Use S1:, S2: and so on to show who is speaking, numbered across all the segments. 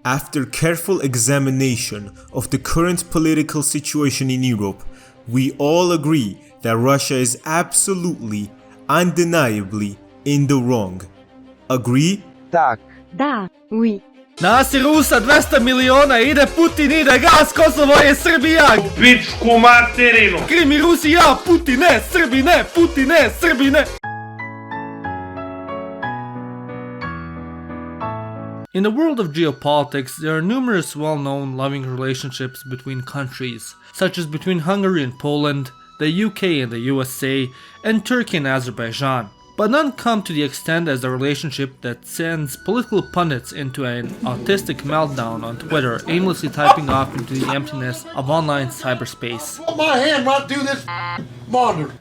S1: After careful examination of the current political situation in Europe, we all agree that Russia is absolutely, undeniably in the wrong. Agree?
S2: Так.
S3: Da, oui.
S4: Nas je Rusa 200 miliona, ide Putin, ide gas, Kosovo je Srbija!
S5: Pičku materinu!
S4: Krim i Rusija, Putine, Srbine, Putine, Srbine! In the world of geopolitics, there are numerous well-known loving relationships between countries, such as between Hungary and Poland, the UK and the USA, and Turkey and Azerbaijan. But none come to the extent as the relationship that sends political pundits into an autistic meltdown on Twitter, aimlessly typing off into the emptiness of online cyberspace.
S6: Put my hand right through this monitor.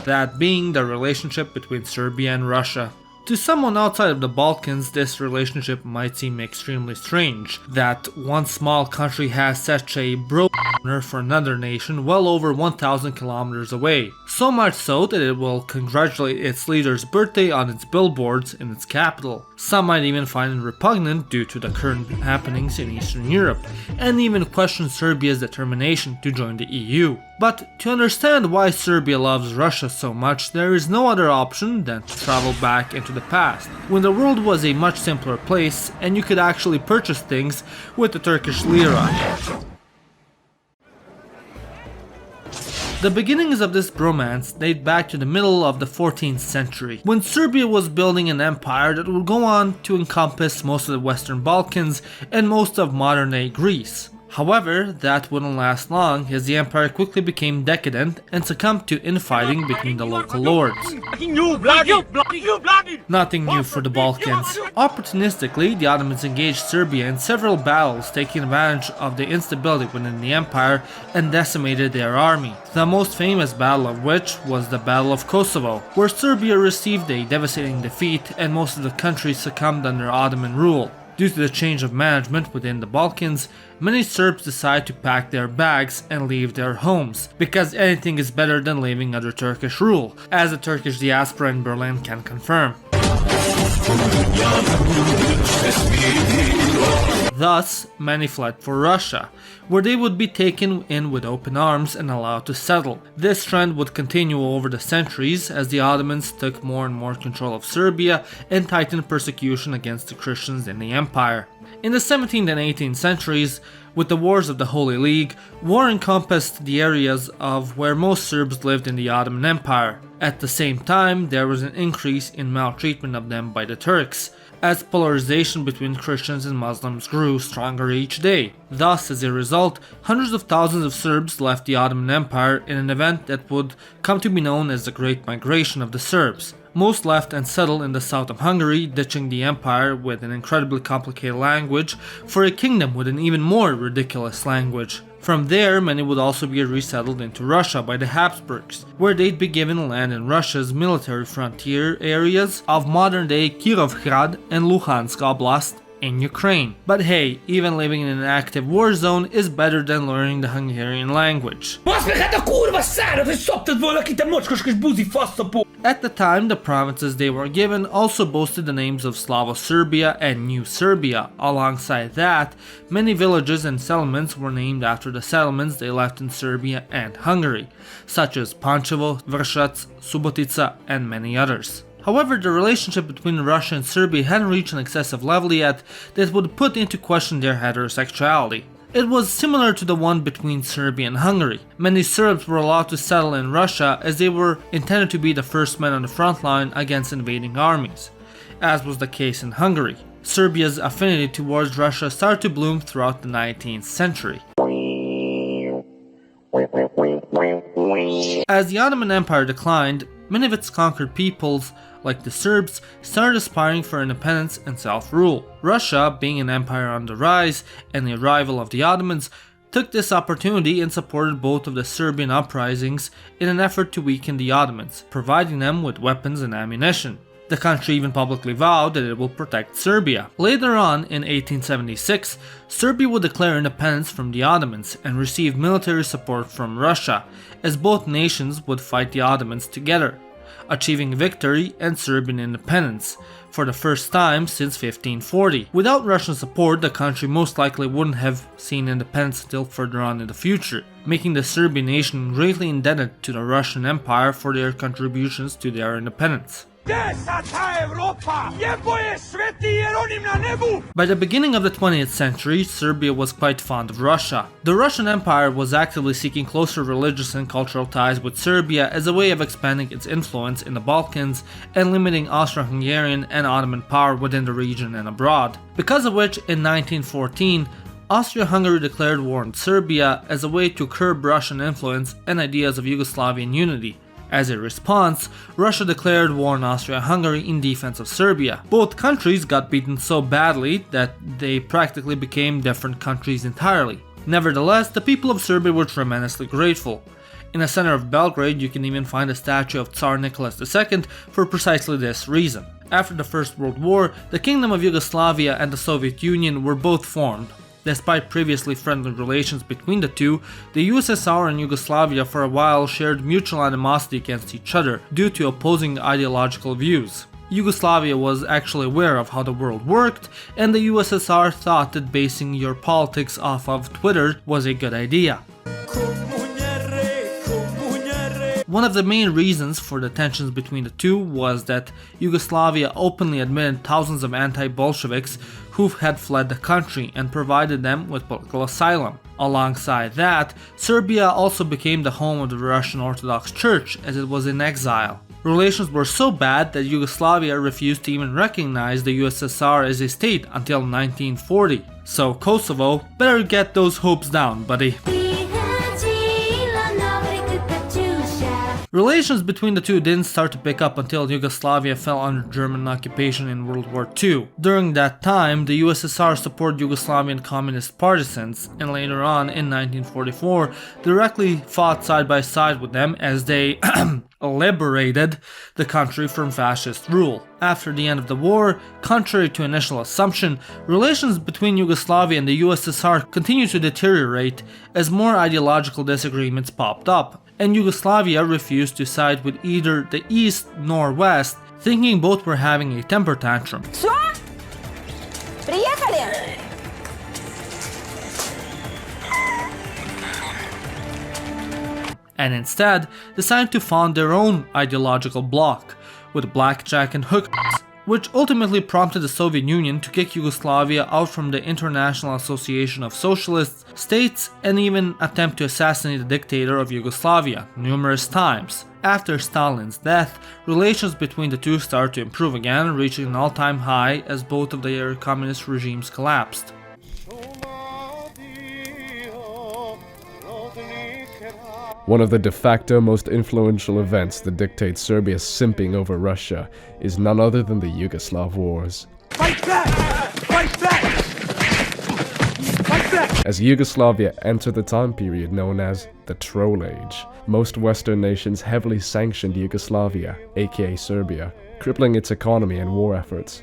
S4: That being the relationship between Serbia and Russia. To someone outside of the Balkans, this relationship might seem extremely strange, that one small country has such a bro-ner for another nation well over 1,000 kilometers away. So much so that it will congratulate its leader's birthday on its billboards in its capital. Some might even find it repugnant due to the current happenings in Eastern Europe, and even question Serbia's determination to join the EU. But to understand why Serbia loves Russia so much, there is no other option than to travel back into the past, when the world was a much simpler place and you could actually purchase things with the Turkish lira. The beginnings of this bromance date back to the middle of the 14th century, when Serbia was building an empire that would go on to encompass most of the Western Balkans and most of modern-day Greece. However, that wouldn't last long, as the empire quickly became decadent and succumbed to infighting between the local lords. Nothing new for the Balkans. Opportunistically, the Ottomans engaged Serbia in several battles, taking advantage of the instability within the empire and decimated their army. The most famous battle of which was the Battle of Kosovo, where Serbia received a devastating defeat and most of the country succumbed under Ottoman rule. Due to the change of management within the Balkans, many Serbs decide to pack their bags and leave their homes, because anything is better than living under Turkish rule, as the Turkish diaspora in Berlin can confirm. Thus, many fled for Russia, where they would be taken in with open arms and allowed to settle. This trend would continue over the centuries as the Ottomans took more and more control of Serbia and tightened persecution against the Christians in the empire. In the 17th and 18th centuries, with the Wars of the Holy League, war encompassed the areas of where most Serbs lived in the Ottoman Empire. At the same time, there was an increase in maltreatment of them by the Turks, as polarization between Christians and Muslims grew stronger each day. Thus, as a result, hundreds of thousands of Serbs left the Ottoman Empire in an event that would come to be known as the Great Migration of the Serbs. Most left and settled in the south of Hungary, ditching the empire with an incredibly complicated language for a kingdom with an even more ridiculous language. From there, many would also be resettled into Russia by the Habsburgs, where they'd be given land in Russia's military frontier areas of modern-day Kirovgrad and Luhansk Oblast in Ukraine. But hey, even living in an active war zone is better than learning the Hungarian language. At the time, the provinces they were given also boasted the names of Slavo-Serbia and New Serbia. Alongside that, many villages and settlements were named after the settlements they left in Serbia and Hungary, such as Pančevo, Vršac, Subotica, and many others. However, the relationship between Russia and Serbia hadn't reached an excessive level yet that would put into question their heterosexuality. It was similar to the one between Serbia and Hungary. Many Serbs were allowed to settle in Russia as they were intended to be the first men on the front line against invading armies, as was the case in Hungary. Serbia's affinity towards Russia started to bloom throughout the 19th century. As the Ottoman Empire declined, many of its conquered peoples, like the Serbs, started aspiring for independence and self-rule. Russia, being an empire on the rise and the rival of the Ottomans, took this opportunity and supported both of the Serbian uprisings in an effort to weaken the Ottomans, providing them with weapons and ammunition. The country even publicly vowed that it will protect Serbia. Later on, in 1876, Serbia would declare independence from the Ottomans and receive military support from Russia, as both nations would fight the Ottomans together. achieving victory and Serbian independence, for the first time since 1540. Without Russian support, the country most likely wouldn't have seen independence until further on in the future, making the Serbian nation greatly indebted to the Russian Empire for their contributions to their independence. By the beginning of the 20th century, Serbia was quite fond of Russia. The Russian Empire was actively seeking closer religious and cultural ties with Serbia as a way of expanding its influence in the Balkans and limiting Austro-Hungarian and Ottoman power within the region and abroad. Because of which, in 1914, Austria-Hungary declared war on Serbia as a way to curb Russian influence and ideas of Yugoslavian unity. As a response, Russia declared war on Austria-Hungary in defense of Serbia. Both countries got beaten so badly that they practically became different countries entirely. Nevertheless, the people of Serbia were tremendously grateful. In the center of Belgrade, you can even find a statue of Tsar Nicholas II for precisely this reason. After the First World War, the Kingdom of Yugoslavia and the Soviet Union were both formed. Despite previously friendly relations between the two, the USSR and Yugoslavia for a while shared mutual animosity against each other due to opposing ideological views. Yugoslavia was actually aware of how the world worked, and the USSR thought that basing your politics off of Twitter was a good idea. One of the main reasons for the tensions between the two was that Yugoslavia openly admitted thousands of anti-Bolsheviks who had fled the country and provided them with political asylum. Alongside that, Serbia also became the home of the Russian Orthodox Church as it was in exile. Relations were so bad that Yugoslavia refused to even recognize the USSR as a state until 1940. So Kosovo, better get those hopes down, buddy. Relations between the two didn't start to pick up until Yugoslavia fell under German occupation in World War II. During that time, the USSR supported Yugoslavian communist partisans, and later on, in 1944, directly fought side by side with them as they liberated the country from fascist rule. After the end of the war, contrary to initial assumption, relations between Yugoslavia and the USSR continued to deteriorate as more ideological disagreements popped up, and Yugoslavia refused to side with either the East nor West, thinking both were having a temper tantrum. And instead decided to found their own ideological bloc, with blackjack and hookers, which ultimately prompted the Soviet Union to kick Yugoslavia out from the International Association of Socialist States and even attempt to assassinate the dictator of Yugoslavia numerous times. After Stalin's death, relations between the two started to improve again, reaching an all-time high as both of their communist regimes collapsed.
S2: One of the de facto most influential events that dictates Serbia's simping over Russia is none other than the Yugoslav Wars.
S6: Fight back! Fight back! Fight back!
S2: As Yugoslavia entered the time period known as the Troll Age, most Western nations heavily sanctioned Yugoslavia, aka Serbia, crippling its economy and war efforts.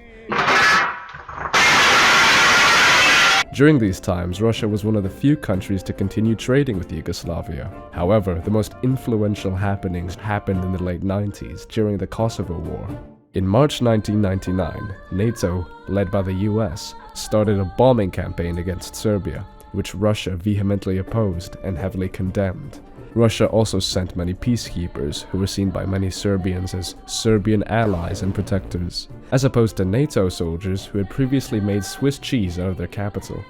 S2: During these times, Russia was one of the few countries to continue trading with Yugoslavia. However, the most influential happenings happened in the late 90s during the Kosovo War. In March 1999, NATO, led by the US, started a bombing campaign against Serbia, which Russia vehemently opposed and heavily condemned. Russia also sent many peacekeepers who were seen by many Serbians as Serbian allies and protectors, as opposed to NATO soldiers who had previously made Swiss cheese out of their capital.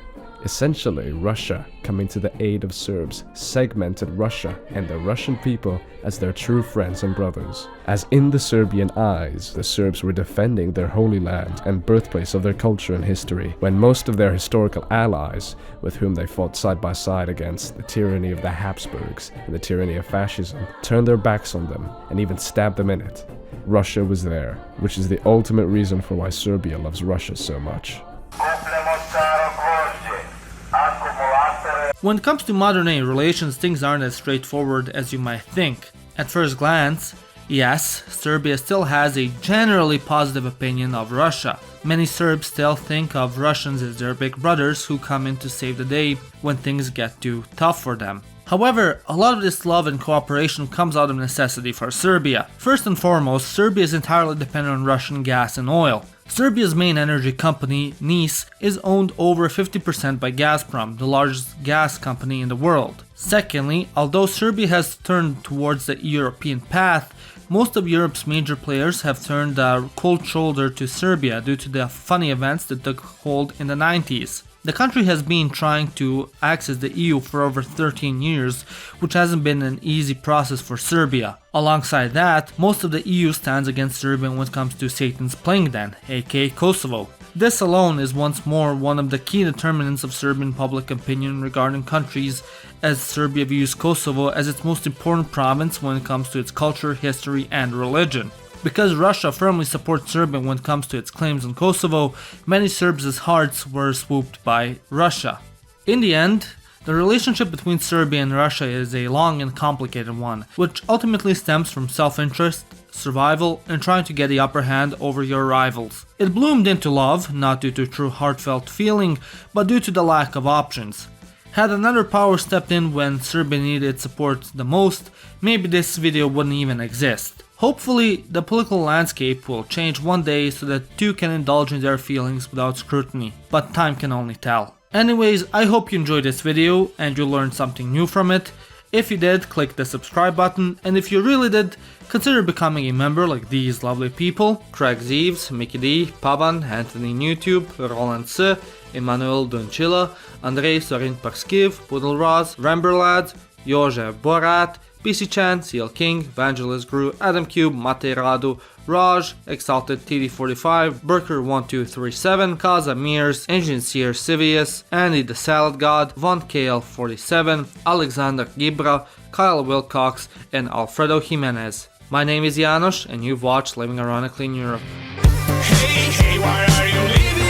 S2: Essentially, Russia, coming to the aid of Serbs, segmented Russia and the Russian people as their true friends and brothers. As in the Serbian eyes, the Serbs were defending their holy land and birthplace of their culture and history, when most of their historical allies, with whom they fought side by side against the tyranny of the Habsburgs and the tyranny of fascism, turned their backs on them and even stabbed them in it. Russia was there, which is the ultimate reason for why Serbia loves Russia so much.
S4: When it comes to modern-day relations, things aren't as straightforward as you might think. At first glance, yes, Serbia still has a generally positive opinion of Russia. Many Serbs still think of Russians as their big brothers who come in to save the day when things get too tough for them. However, a lot of this love and cooperation comes out of necessity for Serbia. First and foremost, Serbia is entirely dependent on Russian gas and oil. Serbia's main energy company, NIS, is owned over 50% by Gazprom, the largest gas company in the world. Secondly, although Serbia has turned towards the European path, most of Europe's major players have turned a cold shoulder to Serbia due to the funny events that took hold in the 90s. The country has been trying to access the EU for over 13 years, which hasn't been an easy process for Serbia. Alongside that, most of the EU stands against Serbia when it comes to Satan's playing den, aka Kosovo. This alone is once more one of the key determinants of Serbian public opinion regarding countries, as Serbia views Kosovo as its most important province when it comes to its culture, history, and religion. Because Russia firmly supports Serbia when it comes to its claims on Kosovo, many Serbs' hearts were swooped by Russia. In the end, the relationship between Serbia and Russia is a long and complicated one, which ultimately stems from self-interest, survival, and trying to get the upper hand over your rivals. It bloomed into love, not due to true heartfelt feeling, but due to the lack of options. Had another power stepped in when Serbia needed its support the most, maybe this video wouldn't even exist. Hopefully, the political landscape will change one day so that two can indulge in their feelings without scrutiny, but time can only tell. Anyways, I hope you enjoyed this video and you learned something new from it. If you did, click the subscribe button, and if you really did, consider becoming a member like these lovely people: Craig Zeeves, Mickey D, Pavan, Anthony Newtube, Roland S, Emanuel Dunchila, Andrei Sorin Parskiv, Pudel Roz, Ramberlad, Jože Borat, PC-chan, CL King, Evangelist Gru, Adam Cube, Mate Radu, Raj, Exalted TD45, Burker1237, Kaza Mears, Engineer Civius, Andy the Salad God, Von KL47, Alexander Gibra, Kyle Wilcox, and Alfredo Jimenez. My name is Janos, and you've watched Living Ironically in Europe.
S3: Hey, why are you leaving?